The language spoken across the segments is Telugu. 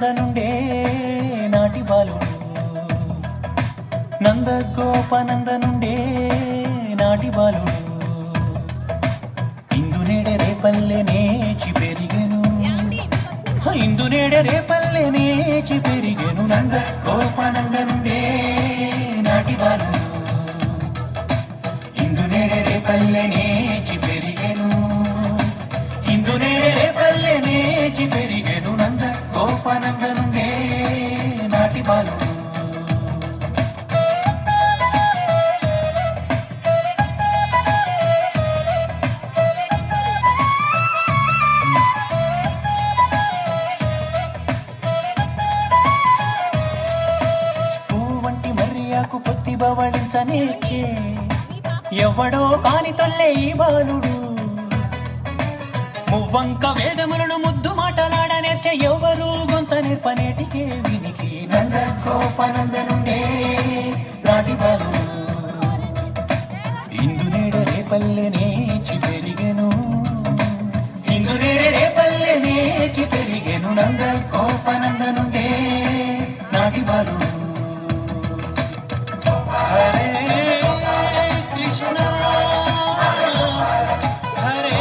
గోపనందనుండే నాటి బాలుడు నంద గోపనందనుండే నాటి బాలుడు ఇందు నేడే రేపల్లె నేచి పెరిగెను ఇందు నేడే రేపల్లె నేచి పెరిగెను నంద గోపనందనుండే నాటి బాలుడు ఇందు నేడే రేపల్లె నేచి పెరిగెను ఇందు నేడే రేపల్లె నేచి పెరిగెను నంద గోపనందనుండే నాటి బాలుడు పొత్తి బవళించనేర్చే ఎవడో కాని తొల్లే ఈ బాలుడు మువ్వంక వేదములను ముద్దు మాటలాడనేర్చే ఎవరు గొంత నేర్పనేటికే వినికి నంద గోపనందనుండే నాటి బాలుడు ఇందు నేడే రేపల్లె నేచి పెరిగెను ఇందు నేడే రేపల్లె నేచి పెరిగెను నంద గోపనందనుండే నాటి బాలుడు హరే కృష్ణ హరే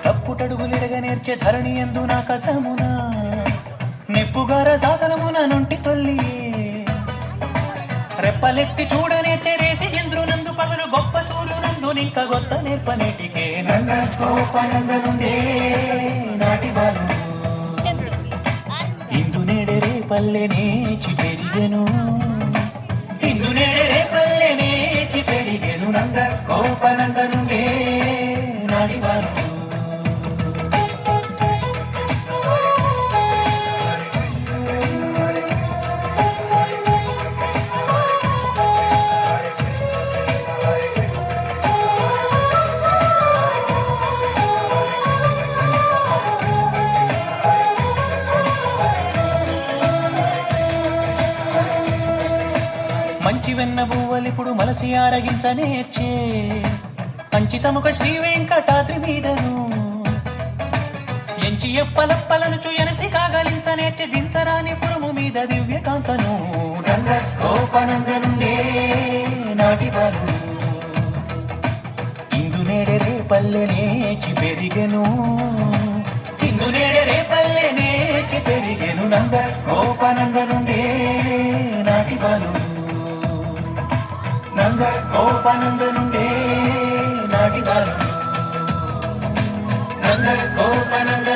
తప్పుటడుగులిడగ నేర్చే ధరణి ఎందు నా కసమున నెప్పుగార సాధనమున నుండి తొల్లి రెప్పలెత్తి చూడనేర్చే రేసి ఇంద్రునందు పగలు గొప్ప సూర్యునందు నింక గొత్త నేర్పనేటికే నంద గోపనందనుండే నాటి బాలుడు ఇందు నేడే రేపల్లె నేచి పెరిగెను ఇందు నేడే రేపల్లె నేచి పెరిగెను నంద గోపనందనుండే నాటి బాలుడు మంచి వెన్న బువ్వలిప్పుడు మలసి ఆరగించనేర్చే అంచితముక శ్రీ వెంకటాద్రి మీదను ఎంచి ఎప్పలప్పలను చుయనసి కాగలించనేర్చి దించరాని పురుము మీద దివ్యకాంతను నంద గోపనందనుండే నాటి బాలుడు ఇందు నేడే రేపల్లె నేచి పెరిగెను ఇందు నేడే రేపల్లె నేచి పెరిగెను నంద గోపనందనుండే నాటి బాలుడు నంద గోపనందనుండే నాటి బాలుడు నంద గోపనంద